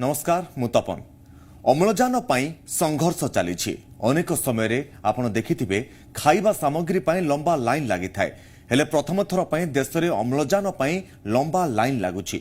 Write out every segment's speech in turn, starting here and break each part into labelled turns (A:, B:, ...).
A: नमस्कार मु तपन अम्लजान पाई संघर्ष चली अनेक समय आपण देखिथिबे खाइबा सामग्री पाई लंबा लाइन लागि थाए हेले प्रथम थर पाई देश में अम्लजान पाई लंबा लाइन लगुच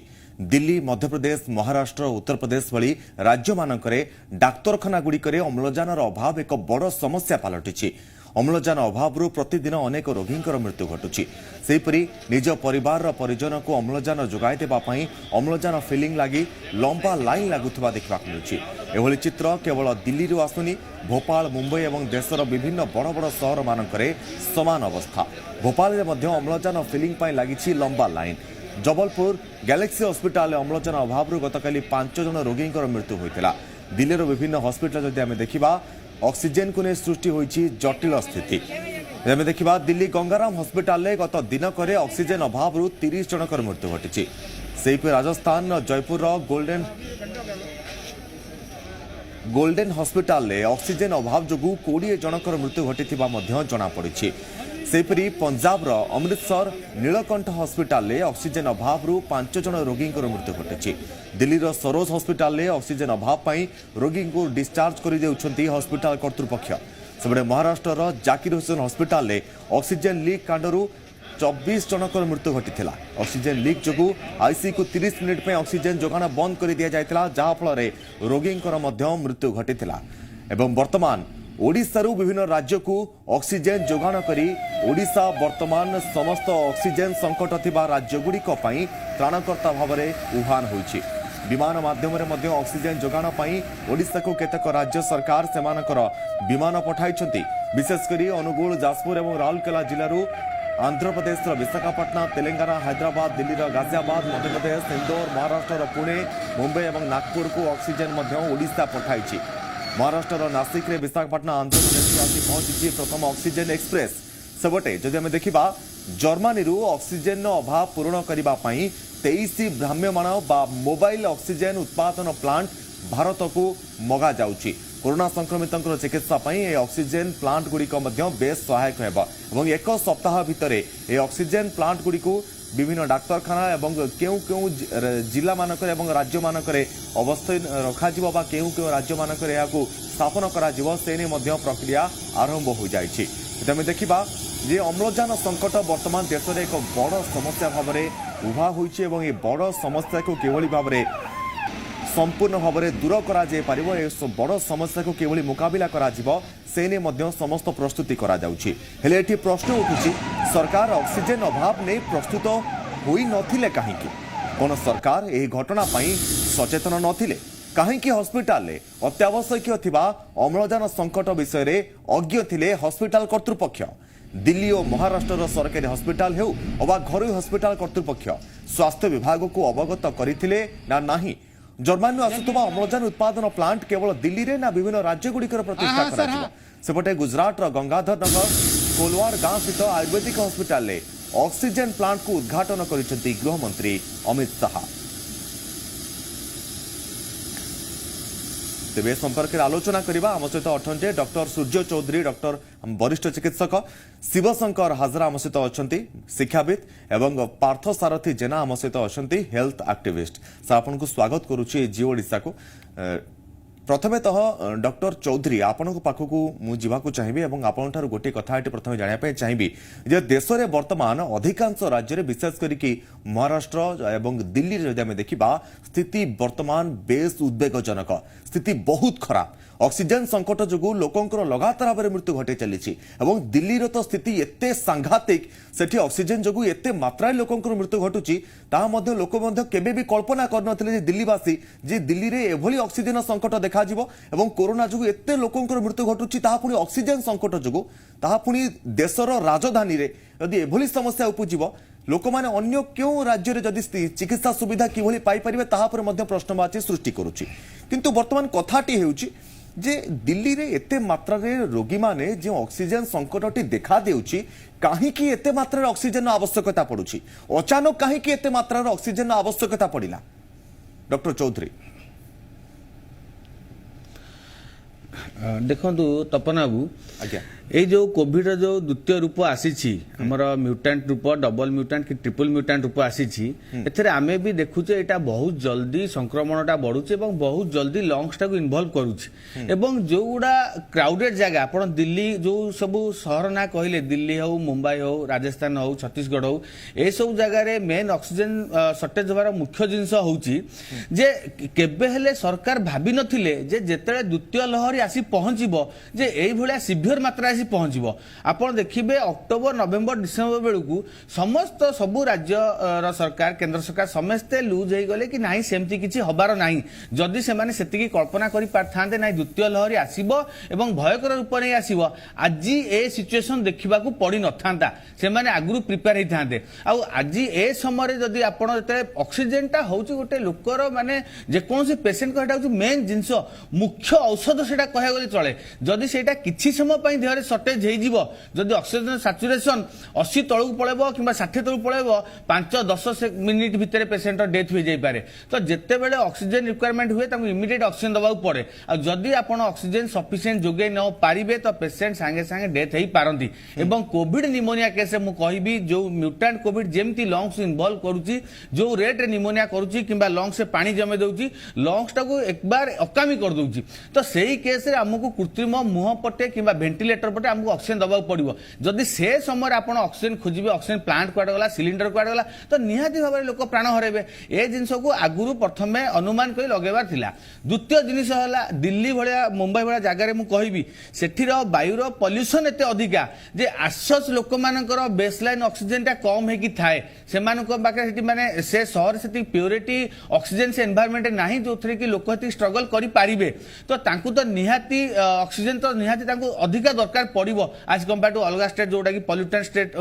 A: दिल्ली मध्यप्रदेश महाराष्ट्र उत्तर प्रदेश भली राज्य मानकरे डाक्तरखाना गुड़िकरे अम्लजानर अभाव एक बड़ समस्या पलटिछि अम्लजान अभाव प्रतिदिन अनेक रोगी मृत्यु घटुछि सेहिपरि निज परिवार परिजन को अम्लजान जोगाई देबा पई अम्लजान फिलिंग लागि लंबा लाइन लागुथबा देखबा मिलुछि एभली चित्र केवल दिल्ली रु आसुनी भोपाल मुंबई और देशर विभिन्न बड़ बड़ सहर मानकरे समान अवस्था भोपाल में मध्य अम्लजान फिलिंग पई लागिछि लंबा लाइन जबलपुर गैलेक्सी हॉस्पिटल अम्लजान अभाव गतकाली 5 जन रोगी मृत्यु होता दिल्लीर विभिन्न हॉस्पिटल जदि आम देखा ऑक्सीजन को नहीं सृष्टि होती जटिल स्थिति आम देखा दिल्ली गंगाराम हॉस्पिटल गत दिनक ऑक्सीजन अभाव 30 जनकर मृत्यु घटी से Rajasthan Jaipur golden hospital oxygen अभाव जो 20 जनकर मृत्यु घटी जनापड़ी सेपरी पंजाब अमृतसर नीलकंठ हॉस्पिटल ऑक्सीजन अभाव 5 जन रोगी मृत्यु घटी दिल्लीर सरोज हॉस्पिटल ऑक्सीजन अभाव पाई रोगी को डिस्चार्ज कर हॉस्पिटल कर्तृपक्ष सेबड़े Maharashtra Zakir Hussain hospital oxygen leak कांडरू 24 जनकर मृत्यु घटी ऑक्सीजन लीक जो आईसी को 30 मिनिट ऑक्सीजन जोगाण बंद कर दि जाता जहाँफल रोगी मृत्यु घटी एवं वर्तमान ओडिशारू विभिन्न राज्य को ऑक्सीजन जोगाण करी ओडिशा वर्तमान समस्त ऑक्सीजन संकट थिबा राज्यगुड़िक पई त्राणकर्ता भाव में उहान होइछि विमान माध्यम रे ऑक्सीजन जोगाण पई ओडिशा को केतक राज्य सरकार सेमानकर विमान पठाइछंती विशेषकर अनुगुल जाजपुर और राउरकेला जिलूर आंध्र प्रदेश विशाखापट्टनम तेलंगाना हैदराबाद दिल्लीर गाजियाबाद मध्यप्रदेश इंदौर महाराष्ट्र पुणे मुंबई और नागपुर को ऑक्सीजन ओडिशा पठाइछि महाराष्ट्र नासिक रे विशाखापट्टनम आंध्र प्रदेश आसी पहुंची प्रथम ऑक्सीजन एक्सप्रेस सेबटे जदि आम देखा जर्मनी ऑक्सीजन अभाव पूरण करने 23 भ्राम्यमाण मोबाइल ऑक्सीजन उत्पादन प्लांट भारत को मगा जाउची कोरोना संक्रमित चिकित्सा ऑक्सीजन प्लांट गुड़िक बेस सहायक होगा एक सप्ताह भितर ऑक्सीजन प्लांट गुड़िक विभिन्न डाक्तरखाना एवं केउ केउ जिला मानक राज्य मानक अवस्थित रखा राज्य मानक स्थापन कर प्रक्रिया आरंभ हो जाइए आम देखा जे अम्लजान संकट वर्तमान देश में एक बड़ समस्या भाव में उभा होइछि एवं ये बड़ समस्या को किभली भाव में संपूर्ण भाव में दूर करा जाय परिबो बड़ समस्या को किभली मुकाबिला करा जिवो सेने मध्य समस्त प्रस्तुति करा जाउछि हेले एठी प्रश्न उठुछि सरकार ऑक्सीजन अभाव नहीं प्रस्तुत होई नथिले काहेकि कोन सरकार एही घटना पई सचेतन नथिले काहेकि हॉस्पिटल अत्यावश्यक थिबा अम्लजान संकट विषय रे अज्ञ थिले हॉस्पिटल कर्तृपक्ष दिल्ली और महाराष्ट्र सरकारी हॉस्पिटल हेउ अबा घरोई हॉस्पिटल कर्तृपक्ष स्वास्थ्य विभाग को अवगत करथिले ना नाही जर्मनी आसुवा अम्लजान उत्पादन प्लांट केवल दिल्ली रे ना विभिन्न राज्यगुड़िकर प्रतिष्ठा करा सेपटे गुजरात गंगाधर नगर कोलवाड़ गांव स्थित आयुर्वेदिक हॉस्पिटल ऑक्सीजन प्लांट को उद्घाटन करिसेंती गृहमंत्री अमित शाह तेज संपर्क में आलोचना करवा आम सहित अच्छा डॉक्टर सूर्य चौधरी डॉक्टर वरिष्ठ चिकित्सक शिवशंकर हाजरा आम सहित अच्छा शिक्षाविद एवं पार्थ सारथी जेना आम सहित अच्छा हेल्थ एक्टिविस्ट सर आपन को स्वागत करुच्ची जियो ओडिशा को प्रथमे तह डॉक्टर चौधरी आपण पाखक मुझे चाहिए आपण गोटे कथा प्रथम जानापी चाहिए जे देश में वर्तमान अधिकांश राज्य में विशेष करके महाराष्ट्र और दिल्ली जब आम देखा स्थिति वर्तमान बेस उद्वेगजनक स्थिति बहुत खराब ऑक्सीजन संकट जो लोकंर लगातार भाव में मृत्यु घटे चली दिल्ली तो स्थिति एते सांघातिक सेठी ऑक्सीजन जो एते मात्रा लोकंर मृत्यु घटुची लोक केबे भी कल्पना करनथिले दिल्लीवासी जे दिल्ली रे एभली ऑक्सीजन संकट देखा एवं कोरोना जो एते लोकंर मृत्यु घटुची पुणी ऑक्सीजन संकट जो पुणी देशर राजधानी रे यदि एभली समस्या उपजिव लोक मैंने अन्य क्यों राज्य में जदि चिकित्सा सुविधा किभली पाई परिबे ताहा पर मध्य प्रश्नवाची सृष्टि करुच्ची किंतु वर्तमान कथाटी हेउची जे दिल्ली रे एते मात्रा रे रोगी माने जे ऑक्सीजन संकटटी देखा देउची काहेकि एते मात्रा रे ऑक्सीजन आवश्यकता पड़ुची अचानक काहेकि एते मात्रा रे ऑक्सीजन आवश्यकता पड़िला डॉक्टर चौधरी
B: देखंतु तपन बाबू
A: आज्ञा
B: এই जो कोविड जो द्वितीय रूप आसी हमर म्यूटेंट रूप डबल म्यूटेंट कि ट्रिपल म्यूटेंट रूप आसी एथरे आमे भी देखुचे एटा बहुत जल्दी संक्रमणटा बढ़ुचे एवं बहुत जल्दी लंग्स टाको इन्वॉल्व करूचे एवं जो गुडा क्राउडेड जगह आपण दिल्ली जो सब शहर ना कहले दिल्ली हो मुंबई हो राजस्थान हो छत्तीसगढ़ हो ए सब जगह रे मेन ऑक्सीजन शॉर्टेज होबार मुख्य जिंस होउची जे केबे हेले सरकार भाबी नथिले जे जेतेले द्वितीय लहरी आसी पहुंचीबो जे एई भलिया सिवियर मात्रा आसी पहुंचीबो आपण देखिबे अक्टोबर नवेम्बर डिसेम्बर बेलकू समस्त सबु राज्य सरकार केंद्र सरकार समस्ते लूज हो गले कि नाही सेमती किछि हबार नाही जदि से माने सेतिकी कल्पना करि पारथांते नाही द्वितीय लहरी आसीबो एवं भयकर रूप नै आसीबो आजि ए सिचुएशन देखिबाकू पड़ी नथांता से माने आगुरु प्रिपेयर हि थांते आ आजि ए समय रे जदि आपण जते ऑक्सीजन टा होउची गोटे लोकर माने जे कोनसे पेशेंट को हेटा होउची मेन जिंस मुख्य औषध सेटा कहया गले चले जदि सेटा किछि समय पई देहरे शॉर्टेज हे जीवो जदि ऑक्सीजन सैचुरेशन 80 तळू पळेबो किबा 60 तळू पळेबो 5-10 मिनिट भितरे पेशेंट डेथ हो जाई पारे तो जेते बेले ऑक्सीजन रिक्वायरमेंट हुए ताकू इमीडिएट ऑक्सीजन दबाउ पड़े आ जदि आपण ऑक्सीजन सफिशिएंट जोगे न पारिबे तो पेशेंट संगे संगे डेथ हेई पारंती एवं कोविड निमोनिया केस मु कहिबी जो म्यूटेंट कोविड जेमती लंग्स इन्वॉल्व करूची जो रेट रे निमोनिया करूची किबा लंग्स से पानी जमे दउची लंग्स टाकू एक बार अकामी कर दउची तो सेही केस रे हमकु कृत्रिम मुह पटे किबा वेंटिलेटर पटे हमकु ऑक्सीजन दबाउ पड़िबो जदि से समय आपण ऑक्सीजन खोजिबे ऑक्सीजन प्लांट कुआडे गला सिलिंडर कुआडे गला तो निहाती भाबरे लोक प्राण हरेबे ए जिंस को आगुरु प्रथमे अनुमान कई लगेबार थिला द्वितीय जिनिस हला दिल्ली भलिया मुंबई भलिया जगह रे मु कहिबी सेठीर वायुर पॉल्यूशन एते अधिका जे आसस लोक मानकर बेसलाइन ऑक्सीजन टा कम हे कि थाए सेमानको बाके सेठी माने से शहर सेठी प्योरिटी ऑक्सीजन से एनवायरनमेंट नाही जोथरे कि लोक हेती स्ट्रगल करि पारिबे तो तांकु तो निहाती ऑक्सीजन तो निहाती तांकु अधिका दरकार पड़िबो आज कंपेयर टू अलगा स्टेट जोटा कि पॉल्यूटेंट स्टेट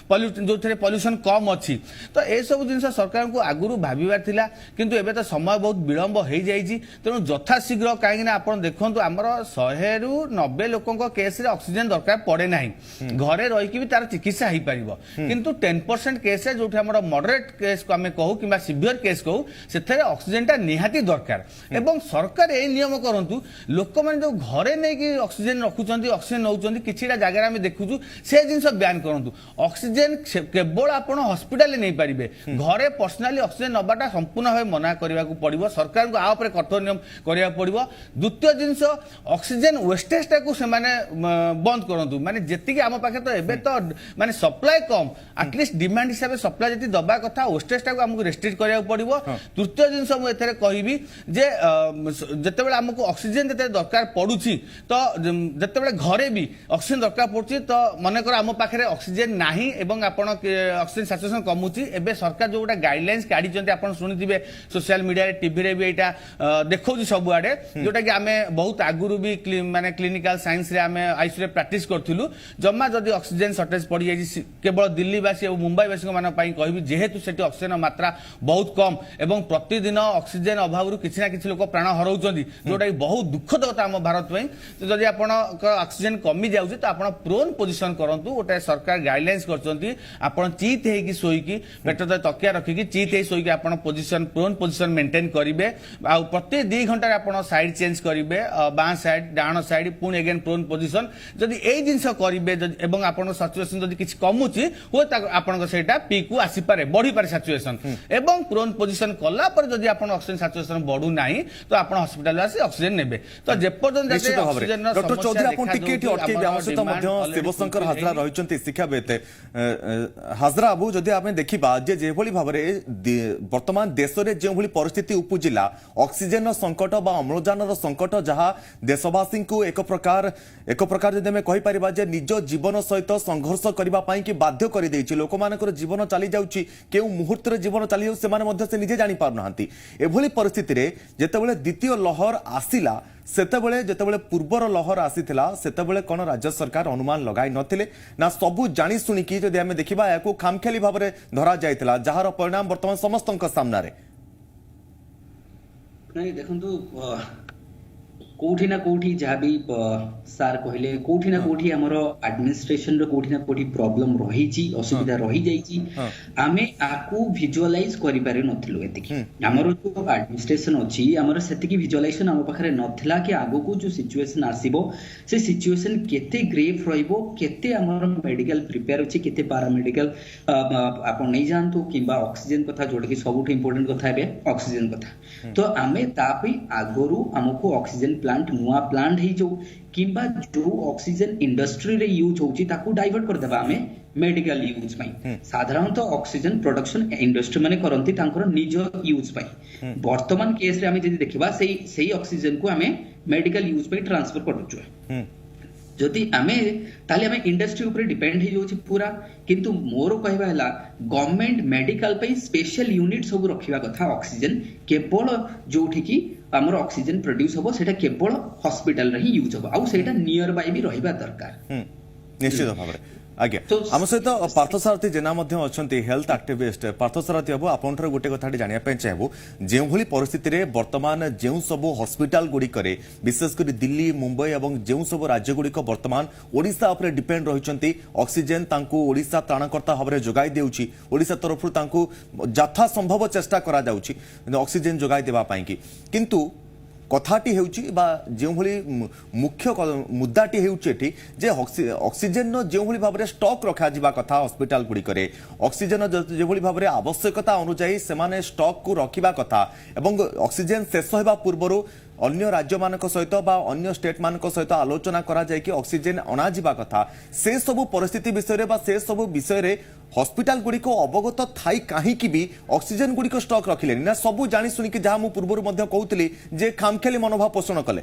B: पॉल्यूट जो पॉल्यूशन कम अच्छी तो ए सब जिन सरकार को आगुरु भाबिबार थिला किंतु एबे तो समय बहुत विलंब हो जाइछि तेणु यथाशीघ्र कहीं आपण देखंतु हमर 100 रु 90 लोकंक केस रे ऑक्सीजन दरकार पड़े नाही घरे रही कि भी तार चिकित्सा हो पारिबो किंतु 10% केस रे जोठी हमर मॉडरेट केस को हमें कहू किबा सिवियर केस कहू सेथरे ऑक्सीजन टा निहाती दरकार एवं सरकार ए नियम करंतु लोक माने जो घरे नै कि ऑक्सीजन रखुचंती ऑक्सीजन नउचंती किछिटा जगह आमे देखुचु से जिंस बयान करंतु ऑक्सीजन केवल आपण हॉस्पिटल नै पारिबे घरे पर्सनली ऑक्सीजन नबाटा संपूर्ण भाव मना करने को पड़ो सरकार को आ कठोर नियम करा पड़ो द्वितीय जिनस ऑक्सीजन वेस्टेज टाक से बंद करूँ माने जी आम पाखे तो एबे तो माने सप्लाई कम एटलिस्ट डिमांड हिसाब से सप्लाई जी दबा कथा वेस्टेज टाक आमको रेस्ट्रिक्ट करा पड़ो तृतीय जिनस मुझे कहबी जे जिते आमको ऑक्सीजन जिते दरकार पड़ुछि तो जिते घरे भी ऑक्सीजन दरकार पड़ुछि तो मनकर आम पाखे ऑक्सीजन नाही एवं आपण ऑक्सीजन सैचुरेशन कमुची एबे सरकार जो गोटा गाइडलाइंस काढी आपण सुनिथिबे सोशल मीडिया रे टीवी रे भी एटा देखौछि सब आडे जोटा कि आमे बहुत आगुरु भी माने क्लिनिकल साइंस रे आमे आईसीयू रे प्रैक्टिस करथिलु जम्मा जदी ऑक्सीजन शॉर्टेज पड़ी जाई केवल दिल्ली वासी और मुंबई वासी मान पई कहबी जेहेतु सेठी ऑक्सीजन मात्रा बहुत कम एवं प्रतिदिन ऑक्सीजन अभाव किछि ना किछि लोक प्राण हरौचंदी जोटा कि बहुत दुखद कथा हम भारत पई तो जदी आपण ऑक्सीजन कमी जाउछि तो आपण प्रोन पोजीशन करंतु गोटे सरकार गाइडलाइंस करचंती आपण चीत हेकी सोईकी पेट तो तकिया रखिकी चीत हे सोईकी आपण पोजीशन प्रोन पोजीशन मेंटेन करिवे आ प्रति 2 घंटा आपण साइड चेंज करिवे बां साइड डाण साइड पुन अगेन प्रोन पोजीशन जदी एई जिंस करिवे एवं आपण सैचुरेशन जदी किछ कमुची हो आपण सेटा पी को आसी पारे बढ़ी पारे सैचुरेशन एवं प्रोन पोजीशन कला पर जदी आपण ऑक्सीजन सैचुरेशन बढ़ू नाही तो आपण हॉस्पिटल आसी ऑक्सीजन नेबे तो जे पर्यंत जाते ऑक्सीजन
A: डॉक्टर चौधरी आपण टिकेट अटके व्यवस्थित मध्य शिवशंकर हाजरा रहिचंती शिक्षावेत्ते हाजरा बाबू जदि आमे देखिबा जे जेभली भाबरे वर्तमान देश रे जे भली परिस्थिति उपजिला ऑक्सीजन संकट बा अम्लजान संकट जहा देशवासी को एक प्रकार जदि आमे कहि परिबा जे निज जीवन सहित संघर्ष करबा पई कि बाध्य करि दैछि लोक मानकर जीवन चली जाउछि केउ मुहूर्त रे जीवन चली जाउ से माने मध्य से निजे जानि पार नहांती एभली परिस्थिति रे जेतेबेले द्वितीय लहर आसिला सेतेबेले जेतेबेले पूर्वर लहर आसीथिला सेतेबेले कोन राज्य सरकार अनुमान लगाई नथिले ना सबु जानि सुनि कि जदि आमे देखिबा याको खामखेली भाबरे धरा जायतिला जहार परिणाम वर्तमान समस्तक सामना रे
C: नहीं देखंतु कोठी ना कोठी जहाँ भी सार कहले कोठी ना कोठी हमर एडमिनिस्ट्रेशन रो कोठी ना कोठी प्रॉब्लम रही छी असुविधा रही जाई छी आमे आकू विजुअलाइज करि पारि नथिलु एतिकी हमर जो एडमिनिस्ट्रेशन अछि हमर सेतिकी विजुअलाइजेशन हम पाखरे नथिला कि आगो को जो सिचुएशन आसीबो से सिचुएशन केते ग्रेव रहिबो केते हमर मेडिकल प्रिपेयर अछि केते पैरामेडिकल आपण नै जानतो किबा ऑक्सीजन कथा जोड कि सबुठ इंपोर्टेंट कथा हेबे ऑक्सीजन कथा तो आमे तापई आगोरु हमको ऑक्सीजन प्लांट नुआ प्लांट ही जो किबा जो ऑक्सीजन इंडस्ट्री रे यूज होची ताकू डाइवर्ट कर देबा हमें मेडिकल यूज पई साधारणतः ऑक्सीजन प्रोडक्शन इंडस्ट्री माने करंती तांकर निज यूज पई वर्तमान केस रे हमें जदी देखिबा सेही ऑक्सीजन को हमें मेडिकल यूज पई ट्रांसफर कर दछु जदि आमे ताले हमें इंडस्ट्री ऊपर डिपेंड ही होची पूरा किंतु मोर कहबा हला गवर्नमेंट मेडिकल पई स्पेशल यूनिट सब रखिबा कथा ऑक्सीजन केवल जोठी की हमर ऑक्सीजन प्रोड्यूस होबो सेटा केवल हॉस्पिटल रे ही यूज होबो आ सेटा नियर बाय भी रहिबा दरकार
A: निश्चित भाବରେ आज्ञा आम सहित पार्थसारथी जेना अच्छा हेल्थ एक्टिविस्ट पार्थसारथी बाबू आपंठ गोटे कथा जानापी चाहबू जो परिस्थिति में बर्तमान जो सब हॉस्पिटल गुड़िक विशेषकर दिल्ली मुंबई और जो सब राज्य गुड़िक बर्तमान ओडिशा उपर डिपेंड रही ऑक्सीजन ओडिशा त्राणकर्ता भाव में जोगाई देउछि ओडिशा तरफ यथा संभव चेष्टा करा जाउछि ऑक्सीजन जोगाई देवाई किंतु कथाटी हेउची बा जो भली मुख्य मुद्दाटी हेउची एठी जे ऑक्सीजन जो भली भाबरे स्टॉक रखा जिबा कथा हॉस्पिटल गुडी करे ऑक्सीजन जो भली भाबरे आवश्यकता अनुसार सेमाने स्टॉक को रखिबा कथा एवं ऑक्सीजन शेष होबा पूर्वरु अन्य राज्य मानक सहित बा अन्य स्टेट मानक सहित आलोचना करा जाय कि ऑक्सीजन अना जिबा कथा से सब परिस्थिति विषय बा से सब विषय हॉस्पिटल गुड़ी को अवगत थाई कहीं भी ऑक्सीजन गुड़ी को स्टॉक रखिले ना सब जानी सुनी कि जहां मु पूर्व मध्य कहूली जे खामखेली मनोभाव पोषण कले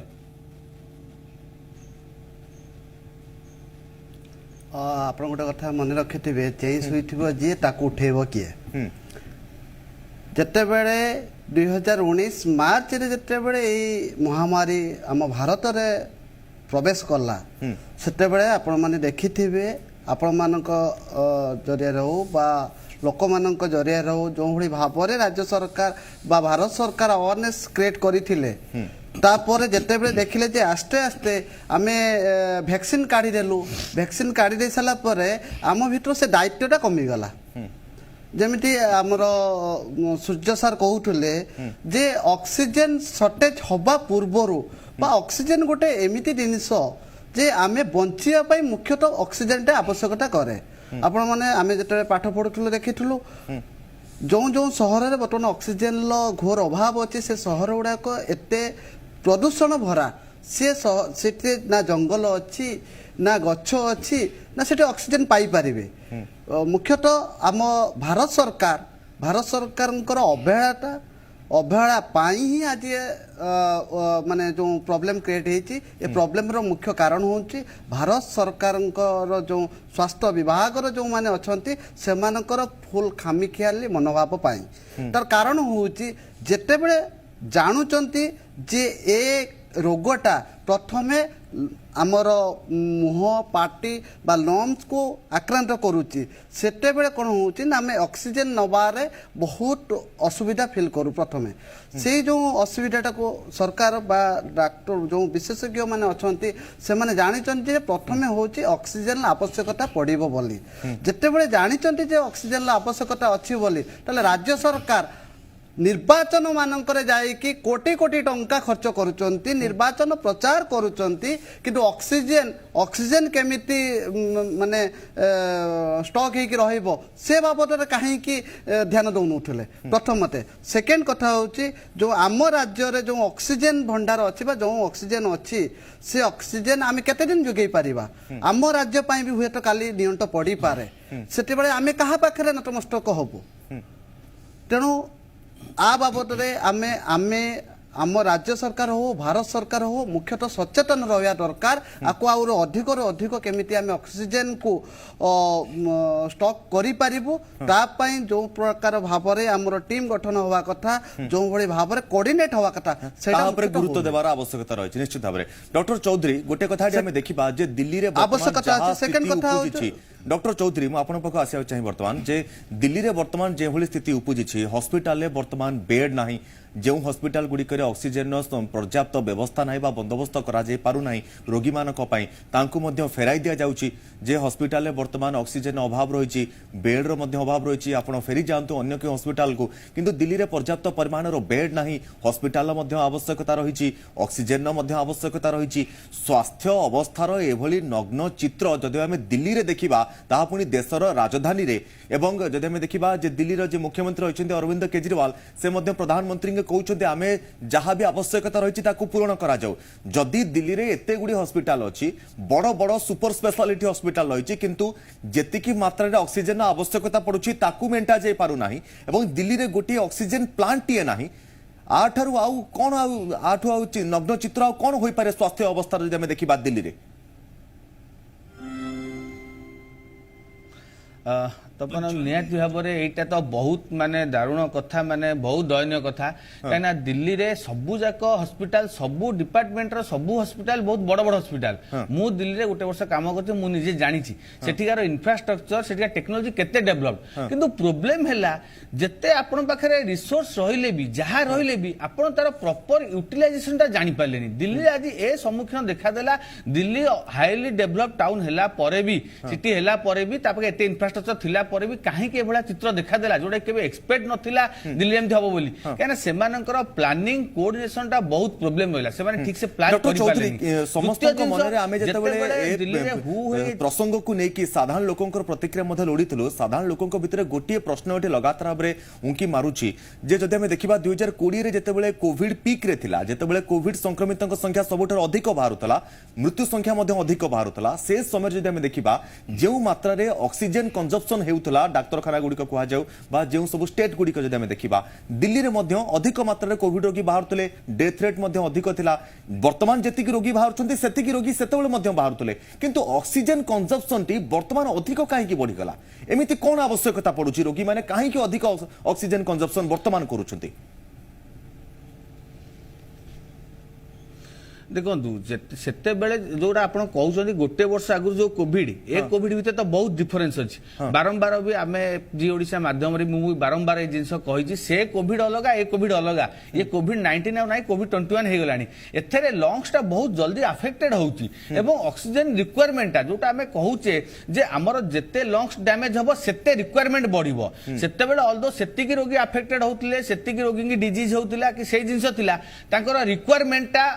D: आप गोटे कथा मन रखिथे चेंज होइथिबो जे ताकू उठेबो किए जते बेले 2019 मार्च रे जते बेले ए महामारी आम भारत रे प्रवेश करला सेते बेले आपण माने देखिथिबे आपण मानक जरिया हो बा लोक मानक जरिया हो जो भली भाव में राज्य सरकार बा भारत सरकार अवेयरनेस क्रिएट करथिले तापर जेते बेले देखिले जे आस्ते आस्ते आमे वैक्सीन काढी देलु वैक्सीन काढी दे साला परे आम भितर से दायित्वटा कमी गला जेमिति हमर सूर्य सर कहउठले जे ऑक्सीजन शॉर्टेज होबा पूर्वरु बा ऑक्सीजन गोटे एमिति जिनिस जे आमे बंचिया पई मुख्यतः ऑक्सीजन टे आवश्यकता करे आपण माने आमे जते पाठ पढुथुलो देखिथुलो जो जो शहर रे बर्तमान ऑक्सीजन लो घोर अभाव अछि से शहर गुडा को एते प्रदूषण भरा से ना जंगल अच्छी ना गछ अच्छी ना से ऑक्सीजन पाई पारिबे मुख्यतः आम भारत सरकार अवहेला पाई ही आज माने जो प्रॉब्लम क्रिएट होती ये प्रॉब्लम रो मुख्य कारण होची भारत सरकार जो स्वास्थ्य विभाग रो जो माने अछंती सेमानकर फुल खामिखियाली मनोभाव पाई तार कारण होची जेते बेले जानुचंती जे ए रोगटा प्रथमे आमर मुह पाटी बा लंग्स को आक्रांत करुच्ची सेते बेले कौन होची ना आमे ऑक्सीजन नबारे बहुत असुविधा फील करू प्रथमे से जो असुविधाटा को सरकार बा डॉक्टर जो विशेषज्ञ माने अछंती से माने जानिचंती जे प्रथमे होची ऑक्सीजन आवश्यकता पड़िबो बोली जेते बेले जानिचंती जे ऑक्सीजन आवश्यकता अछि बोली तले राज्य सरकार निर्वाचन मानकर जाइकी कोटी कोटी टंका खर्च करुचंती निर्वाचन प्रचार करुचंती किंतु ऑक्सीजन केमिति माने स्टॉक हेकी रहइबो से बाबद कहीं की ध्यान दउनुथले प्रथम मते सेकेंड कथा होची जो आम राज्य रे जो ऑक्सीजन भंडार अछि बा जो ऑक्सीजन अछि से ऑक्सीजन आमे केते दिन जोगै परिबा आम राज्य पई भी हुए तो काली नियंट पड़ी पारे सेते बेले आमे कहा पाखरे नतमस्तक होबो तेणु आ बाबद रे आमे आम राज्य सरकार हो भारत सरकार हो मुख्यतः सचेतन रहा दरकार आपको आउर अधिक केमिति आमे ऑक्सीजन को स्टॉक करि पारिबु ता पई जो प्रकार भाव रे हमर टीम गठन होवा कथा जो भली भाव रे कोऑर्डिनेट होवा कथा सेटा
A: ऊपर गुरुत्व देबार आवश्यकता रही निश्चित भाव में डॉक्टर चौधरी गोटे कथा हमें देखिबा जे दिल्ली रे
D: आवश्यकता अछि सेकंड कथा होची
A: डॉक्टर चौधरी मु आपण पाखु आसिया चाहि वर्तमान जे दिल्ली रे वर्तमान जे भली स्थिति उपजिछि हॉस्पिटल ले वर्तमान बेड नाही जो हॉस्पिटल गुड़िकर ऑक्सीजन पर्याप्त व्यवस्था ना बंदोबस्त करा पारु ना रोगी मानक तांकु फेराई दि जाउछि जे हॉस्पिटल वर्तमान ऑक्सीजन अभाव रही बेड अभाव रही आप फेरी जातु अन्य कि हॉस्पिटल को किंतु दिल्ली में पर्याप्त परिमाण बेड ना हॉस्पिटल आवश्यकता रही ऑक्सीजन आवश्यकता रही स्वास्थ्य अवस्थार एभली नग्न चित्र जदि आम दिल्ली में देखा ता पुणी देशर राजधानी रे एवं जदि आम देखा दिल्ली जो मुख्यमंत्री रही अरविंद केजरीवाल से प्रधानमंत्री कहते आम जहाँ भी आवश्यकता रही पूरण करा जदि दिल्ली रे एते गुडी हॉस्पिटल अच्छी बड़ बड़ सुपर स्पेशलिटी हॉस्पिटल रही किंतु जेतिकी मात्रा रे ऑक्सीजन आवश्यकता पड़ुछि ताकू मेंटा जाय पारु नाही एवं दिल्ली रे गोटे ऑक्सीजन प्लांट टीए नाही आठरु आउ कोन आठु आउ नग्न चित्र आउ कोन होई पारे स्वास्थ्य अवस्था जदि आम देखिबा दिल्ली रे
B: तपन निहाती भाव में यहाँ तो बहुत माने दारुण कथा माने बहुत दयनीय कथा कहीं दिल्ली रे सबू जाक हॉस्पिटल सबू डिपार्टमेंट सबू हॉस्पिटल बहुत बड़ बड़ हॉस्पिटल मु दिल्ली रे गोटे वर्ष काम करते मु निजे जानी सेठिकार इंफ्रास्ट्रक्चर सेठिकार टेक्नोलॉजी केते डेवलप किंतु प्रोब्लेम हैला जते आपण पाखरे रिसोर्स रहिले भी जहाँ रहिले भी आपण तार प्रॉपर यूटिलाइजेशन ता जानि पालेनी दिल्ली रे आज ए सम्मुखीन देखा देला दिल्ली हाईली डेवलप टाउन हैला परे भी सिटी हैला परे भी तापके एते इंफ्रास्ट्रक्चर थिला परे भी काहे के एभला चित्र देखा देला जोडे केबे एक्सपेक्ट नथिला दिल्ली एमथि हबो बोली काहे सेमानकर प्लानिंग कोऑर्डिनेशन ता बहुत प्रॉब्लम होइला सेमाने ठीक से प्लान
A: करि पाले समस्त को मन रे आमे जतबेले
B: दिल्ली रे हु
A: प्रसंग को नै कि साधारण लोकंकर प्रतिक्रिया मध्ये लोडितलो साधारण लोकंक भितरे गोटिए प्रश्न ओटे लगातार भाबरे उंकी मारुची जे जदि आमे देखिबा 2020 रे जतबेले कोविड पीक रे थिला जतबेले कोविड संक्रमितंक संख्या सबुठार अधिक बाहरुतला मृत्यु संख्या मध्ये अधिक बाहरुतला से समय जदि आमे देखिबा जेउ मात्रा रे ऑक्सीजन कंजप्शन हेउतला डाक्तरखाना गुड़िक कह जो सब स्टेट गुड़िक जब देखा दिल्ली में अधिक मात्रा कोविड रोगी बाहर डेथ रेट अधिक थिला वर्तमान जी रोगी बाहर से रोगी से बाहर किंतु ऑक्सीजन कंजप्शन टी वर्तमान अधिक कहीं बढ़ीगला एमती कौन आवश्यकता पड़ुची रोगी मैंने कहीं अधिक ऑक्सीजन कंजप्शन वर्तमान करुछंती
B: देखो सेते बेले जोड़ा आपण कहउछंती गोटे वर्ष आगु जो कोविड ए कोविड भितर तो बहुत डिफरेंस अछि बारंबार भी आमे जी ओडिसा माध्यम रे मु बारंबार ए जिंस कहिछि से कोविड अलगा ए कोविड अलगा ये कोविड 19 नै कोविड 21 हे गलानी एथरे लंग्स ता बहुत जल्दी अफेक्टेड होउछि एवं ऑक्सीजन रिक्वायरमेंट जोटा आमे कहउचे जे हमर जेते लंग्स डैमेज हबो सेते रिक्वायरमेंट बढ़िबो सेते बेले ऑल्दो सेति की रोगी अफेक्टेड होउतले सेति की रोगी की डिजीज होउतला कि से जिंस थिला तांकर रिक्वायरमेंट ता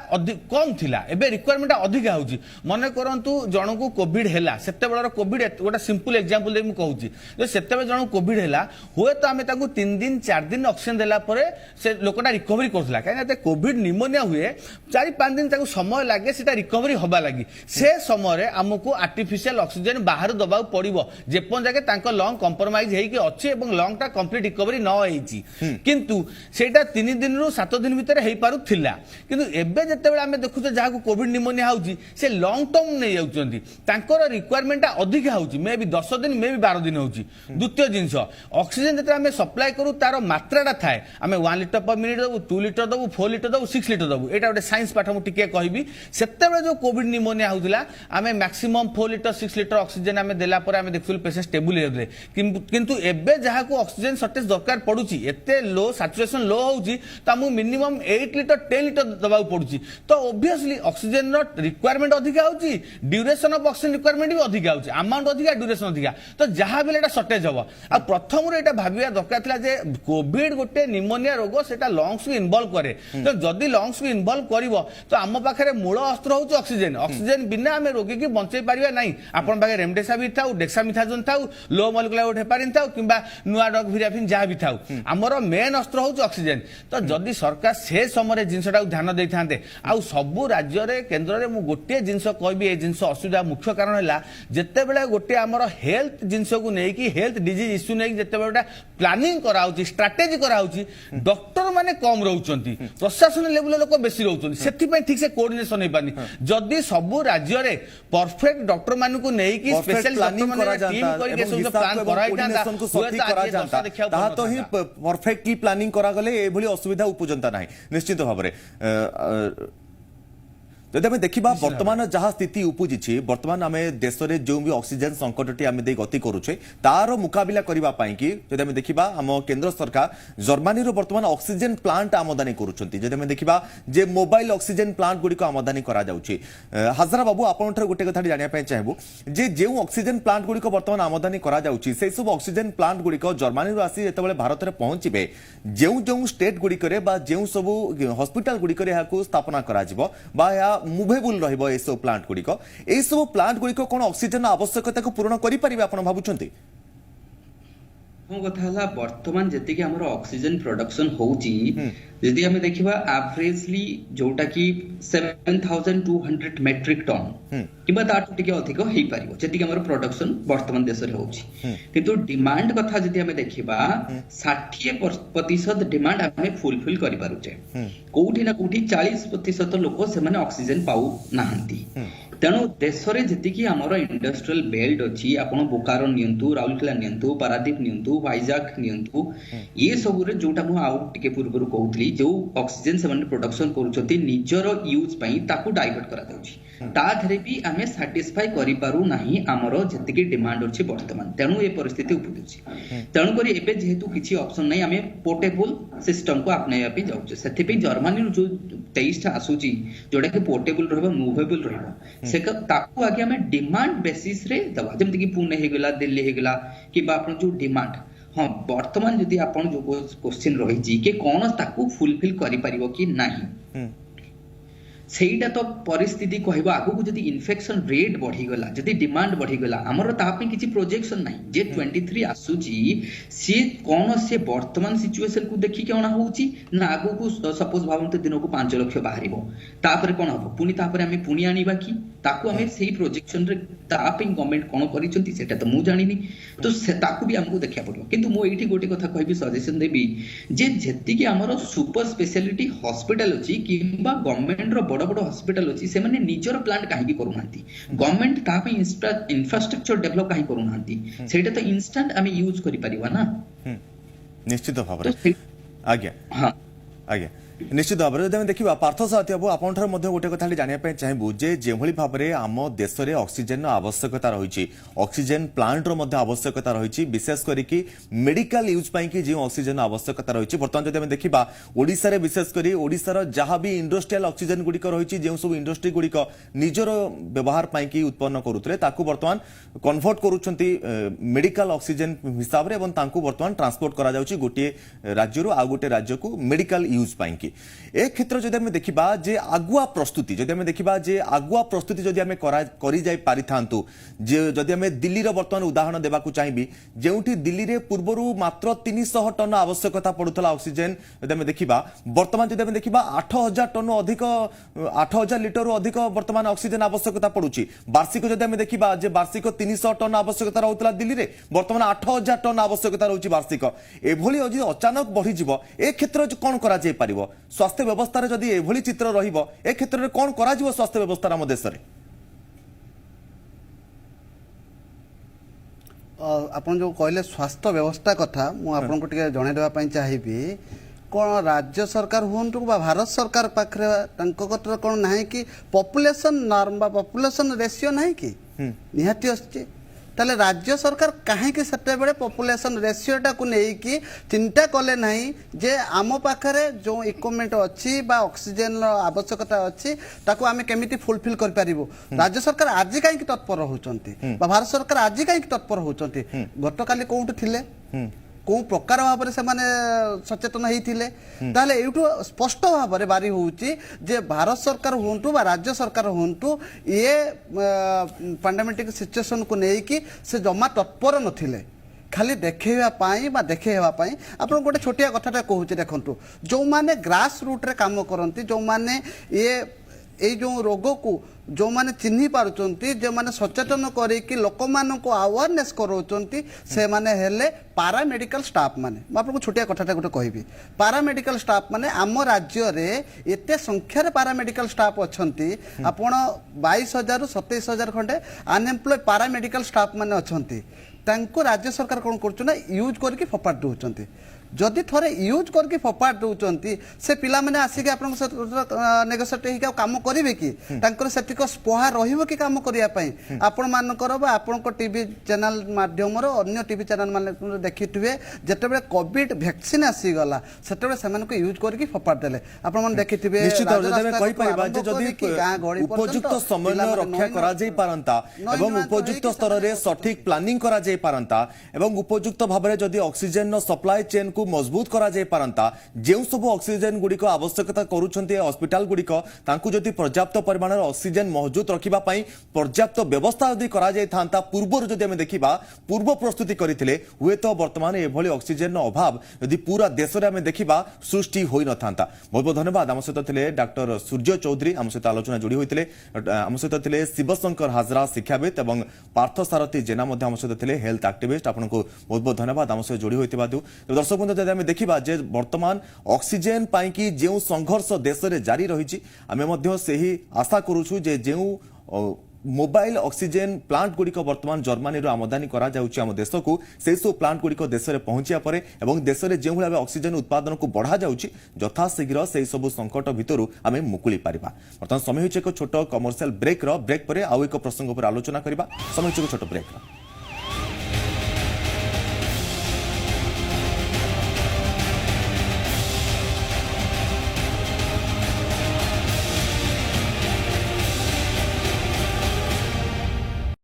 B: कम थिला एबे रिक्वायरमेंट अधिक होउची मने करंतु जण को कोविड हैला सेते बेलर कोविड गोटा सिंपल एग्जांपल दे मु कहूची जे सेते बेले जण कोविड हैला होय तो आमे ताकू 3 दिन 4 दिन ऑक्सीजन देला परे से लोकटा रिकवरी करथला काहे ना कोविड निमोनिया हुए 4-5 दिन ताकू समय लागे सेटा रिकवरी होबा लागि से समय रे हमकु आर्टिफिशियल ऑक्सीजन बाहर दबाउ पड़िबो जेपन जाके तांको लंग कंप्रोमाइज हेई कि अछि एवं लंग ता कंप्लीट रिकवरी न होईची किंतु सेटा 3 दिन रु 7 दिन भीतर हेई पारु थिला किंतु एबे जते बेले आमे देखु जहाँ कोविड निमोनिया होउची से लॉन्ग टर्म नहीं जाउचंती तांकर रिक्वायरमेंट अधिक होउची मे भी 10 दिन मे भी 12 दिन होउची द्वितीय जिंस ऑक्सीजन जते हमें सप्लाई करू तार मात्राटा थाए हमें 1 लीटर पर मिनिट दबु 2 लीटर दबु 4 लीटर दबु 6 लीटर दबु एटा गोटे साइंस पाठ मु टिके कहबी सेते बेले जो कोविड निमोनिया होउतिला हमें मैक्सिमम 4 लीटर 6 लीटर ऑक्सीजन हमें देला पर हमें देखुल पेशेंट स्टेबल हेले किंतु एबे जहाँ को ऑक्सीजन शॉर्टेज दरकार पड़ुची एते लो सैचुरेशन लो होउची त हमु मिनिमम 8 लीटर 10 लीटर दबाउ पड़ुची तो ऑब्वियसली ऑक्सीजन रिक्वायरमेंट अधिक होउची ड्यूरेशन ऑफ ऑक्सीजन रिक्वायरमेंट भी अधिक होउची अमाउंट अधिक ड्यूरेशन अधिक तो जहाँ भी एटा शॉर्टेज हबो आ प्रथम रे एटा भाबिया दरकार थिला जे कोविड गोटे निमोनिया रोग सेटा लंग्स को इन्वॉल्व करे तो जदी लंग्स को इन्वॉल्व करिवो तो आम पाखरे मूल अस्त्र होउची ऑक्सीजन ऑक्सीजन बिना हमें रोगी की बंचै परिबा नाही आपण पाखे रेमडेसिविर थाउ डेक्सामिथाजोन थाउ लो मॉलिक्यूलर हेपारिन थाउ किबा नुआ डॉग भिराफिन जहाँ भी थाउ हमर मेन अस्त्र होउची ऑक्सीजन तो जदी सरकार से समय जिनसटा ध्यान देई थांते आ सबु राज्य रे केंद्र रे मु गोटे जिंस कहबी ए जिंस असुविधा मुख्य कारण हैला जते बेले गोटे हमर हेल्थ जिंस को नै कि हेल्थ डिजीज इश्यू नै जते बेले प्लानिंग करा होची स्ट्रेटजी करा होची डॉक्टर माने कम रहउचंती प्रशासन लेवल लोक बेसी रहउचंती सेति पय ठीक से कोऑर्डिनेशन नै पानी जदी सबु राज्य रे परफेक्ट डॉक्टर मान को नै कि स्पेशल प्लानिंग करा जाता टीम करके सब प्लान कराई जाता को सठी करा जाता ता तो ही
A: परफेक्टली प्लानिंग करा गले ए भली असुविधा उपजंता नाही निश्चित भाबरे जदि आम देखा बर्तमान जहाँ स्थिति उपजी बर्तमान आम देश में जो भी ऑक्सीजन संकटटी आम गति करुचे तार मुकाबिला करने जदि आम देखा आम केंद्र सरकार जर्मानी बर्तमान ऑक्सीजन प्लांट आमदानी करुँच जदि आम देखा जे मोबाइल ऑक्सीजन प्लांट गुड़िक आमदानी हाजरा बाबू आपण गोटे कथा जानापी चाहबू जे जो ऑक्सीजन प्लांट गुड़िक बर्तमान आमदानी से सब ऑक्सीजन प्लांट गुड़िक जर्मानी आसी जो भारत में पहुंचे जो जो स्टेट गुड़िक जो सब हॉस्पिटल गुड़िक स्थापना करा मुभेबुल रहिबो ए सब प्लांट गुड़िक ए सब प्लांट गुड़िक कौन ऑक्सीजन आवश्यकता को पूर्ण करि परिबे आपण भाबुचंती
C: कथा हला वर्तमान जति कि हमर ऑक्सीजन प्रोडक्शन होउची यदि हमें देखिबा एवरेजली जोटा कि 7200 मेट्रिक टन किबा ताटू टिके अधिक हेई परिबो जति कि हमर प्रोडक्शन वर्तमान देश रे होउची किंतु डिमांड कथा जति हमें देखिबा 60% डिमांड हमें फुलफिल करि पारुचे कोठी ना कोठी 40% लोक से माने ऑक्सीजन पाउ नाहंती तेणु देश में जी आमर इंडस्ट्रियल बेल्ट अच्छी आपण बोकारो नियंतु राउरकेला नियंतु पारादीप नियंतु वाइजाग नियंतु ये सब जोटा मु आउ टिके पूर्व कहूली जो ऑक्सीजन से प्रोडक्शन करुछथि निजर यूज पई ताकू डाइवर्ट करा दउछि ता धरे भी आमे सैटिस्फाई करि पारु नाही आमर जतिके डिमांड अछि वर्तमान तेणु ए परिस्थिति उपजुछि तेणु करी एबे जेहेतु किछि ऑप्शन नै आमे पोर्टेबल सिस्टम को अपनाया पे जाउछे सेति पे जर्मनी जो 23 टा आसुछि जोडा के पोर्टेबल रहबो मूवेबल रहबो से ताकू आगे हमें डिमांड बेसिस रे दवा जेमति कि पुणे हे गेला दिल्ली हे गेला कि बा आपण जो डिमांड हां वर्तमान जदी आपण जो क्वेश्चन रही जी के कोन ताकू फुलफिल करि परिबो कि नाही सेटा तो परिस्थिति कहबा आगु को जदी इन्फेक्शन रेट बढ़ी गला जदी डिमांड बढ़ी गला हमर ता पे किछि प्रोजेक्शन नाही जे 23 आसुची से कोन से वर्तमान सिचुएशन को देखि केना होउची ना आगु को सपोज भावंत दिन को 5 लाख बाहरिबो तापर कोन हबो पुनी तापर हमें पुनी आनिबा कि ताकू हमें सेही प्रोजेक्शन रे तापे गवर्नमेंट कोन करिसंती सेटा तो मु जानिनी तो से ताकू भी हमको देखिया पड़ो किंतु मो एठी गोटे कथा कहबी सजेशन देबी जे जेति कि हमर सुपर स्पेशलिटी हॉस्पिटल अछि किबा गवर्नमेंट रो बड़ बड़ हॉस्पिटल अछि से माने निजर प्लांट काहे की करूनांती गवर्नमेंट ता पे इंफ्रास्ट्रक्चर डेवलप काहे करूनांती सेटा तो इंस्टेंट हमें यूज करि परिबा ना
A: निश्चित भाव आज्ञा
C: हां
A: आज्ञा निश्चित भाव में देखा पार्थ साथी बाबू आपंठ गोटे कथा जानापी चाहबू जे जो भाव में आम देश में ऑक्सीजन आवश्यकता रही ऑक्सीजन प्लांट आवश्यकता रही विशेष करके मेडिकल यूज पाई जो ऑक्सीजन आवश्यकता रही बर्तमान जब देखा ओडिशा विशेषकर ओडिशार जहाँ भी इंडस्ट्रियल ऑक्सीजन गुड़िक रही जो सब इंडस्ट्री गुड़िक निजर व्यवहार पाई उत्पन्न करुले बर्तमान कन्वर्ट करुँच मेडिकल ऑक्सीजन हिसाब से बर्तमान ट्रांसपोर्ट करा गोटे राज्य आउ गोटे राज्य को मेडिकल यूज पाई ए क्षेत्र जदि आम देखा जे आगुआ प्रस्तुति जदि आम देखा जे आगुआ प्रस्तुति जदि आम करि जाई पारिथांतु जे जदि आम दिल्ली रो वर्तमान उदाहरण देबाकू चाहिबी जेउठी दिल्ली रे पूर्वरु मात्र 300 टन आवश्यकता पड़ुतला ऑक्सीजन जदि आम देखा वर्तमान जदि आम देखा 8000 टन अधिक 8000 लिटर अधिक वर्तमान ऑक्सीजन आवश्यकता पड़ुची वार्षिक जदि आम देखा जे वार्षिक 300 टन आवश्यकता रहउतला दिल्ली रे वर्तमान 8000 टन आवश्यकता रहउची वार्षिक एभली यदि अचानक बढ़ी जिवो ए क्षेत्र कोन करा जाय परिबो स्वास्थ्य व्यवस्था जदि एभली चित्र रहिबो ए क्षेत्र में कौन करा जिवो स्वास्थ्य व्यवस्था आम देश में
D: आपन जो कहले स्वास्थ्य व्यवस्था कथा मु आपन को टिके जणे देबा पई चाहिबी कोन राज्य सरकार हुंतु बा भारत सरकार पाखरे तांको कतर कोन नाही कि पॉपुलेशन नॉर्म बा पॉपुलेशन रेशियो नाही कि निहाती असचे ताले राज्य सरकार कहीं कि सेते बेले पॉपुलेशन रेशियोटा को नहीं कि चिंता कले नहीं जे आम पाखरे जो इक्विपमेंट अच्छी बा ऑक्सीजन आवश्यकता अच्छी ताको आमे केमिति फुलफिल कर पारिबो राज्य सरकार आज कहीं तत्पर होचंती बा भारत सरकार आज कहीं तत्पर होचंती गतकाली कोउठ थिले को प्रकार भाव से माने सचेतन होते ताले एठू स्पष्ट भाव में बारी होउची जे भारत सरकार हुंतु बा राज्य सरकार हुंतु ये पैंडेमिक सिचुएशन को नहीं कि से जमा तत्पर नथिले खाली देखेवा आप गोटे छोटिया कथाटा कहूँ देखु जो माने ग्रास रूट रे काम करती जो माने ये जो रोग को जो माने चिन्ही पारुचंती जो माने सचेतन करिकि लोक मानको अवेयरनेस करौचंती से माने हेले पारामेडिकल स्टाफ माने मैं आपको छोटिया कथाटा गोटे कहबी पारामेडिकल स्टाफ माने आम राज्य रे एते संख्या रे पारामेडिकल स्टाफ अछंती आपण 22000 रु 27000 खंडे अनएम्प्लॉय पारामेडिकल स्टाफ माने अछंती तांको राज्य सरकार कोन करछु ना यूज करके फपाट दोचंती जदि थोड़े यूज करके फोपाड़ दउचंती से पिला माने आसिके आपन नेगोशिएट हेका काम करिवे कि तांकर सेटिक स्पोहा रहिबो कि काम करिया पई आपन मानकर बा आपन को टीवी चैनल माध्यम रो अन्य टीवी चैनल माने देखिथिबे जेतेबे कोविड वैक्सीन आसी गला सेतेबे सेमान को यूज करके फोपाड़ देले आपन मन देखिथिबे
A: निश्चित भाव कहि परिबा जे जदि उपयुक्त समय रक्षा करा जाई पारंता एवं उपयुक्त स्तर रे सठिक प्लानिंग करा जाई पारंता एवं उपयुक्त भाव रे जदि ऑक्सीजन सप्लाई चेन को मजबूत करा जाई पारंता जेउ सब ऑक्सीजन गुडिको आवश्यकता करूछन्ते हॉस्पिटल गुडिको तांकु जदि पर्याप्त परिमाण ऑक्सीजन मौजूद रखिबा पई पर्याप्त व्यवस्था जदि करा जाई थांता पूर्व जदि हम देखिबा पूर्व प्रस्तुति करिथिले हुए तो वर्तमान एभली ऑक्सीजन अभाव यदि पूरा देश रे हम देखिबा सृष्टि होई न थांता। बहुत बहुत धन्यवाद। आम सहित थिले डॉक्टर सूर्य चौधरी आम सहित आलोचना जोड़ी होइतिले आम सहित थिले शिवशंकर हाजरा शिक्षाविद एवं पार्थ सारथी जेना मध्ये आम सहित थिले हेल्थ एक्टिविस्ट आपनको बहुत बहुत धन्यवाद आम सहित जोड़ी होइतिबा दर्शक बंधु जदि हम देखिबा जे वर्तमान ऑक्सीजन पाई कि जेउ संघर्ष देश रे जारी रहिछि आमे मध्ये सेही आशा करूछु जे जेउ मोबाइल ऑक्सीजन प्लांट गुड़िक वर्तमान जर्मनी आमदानी करा जाउछि आम देश को से सब प्लांट गुड़िक देश में पहुंचा परे एवं देश में जो भाव ऑक्सीजन उत्पादन को बढ़ा जाउछि यथाशीघ्र से सब संकट भितर आम मुकुली पारिबा। वर्तमान समय होइछि एक छोट कमर्शियल ब्रेक पर आउ एक प्रसंग पर आलोचना करबा। समय होइछि एक छोट ब्रेक।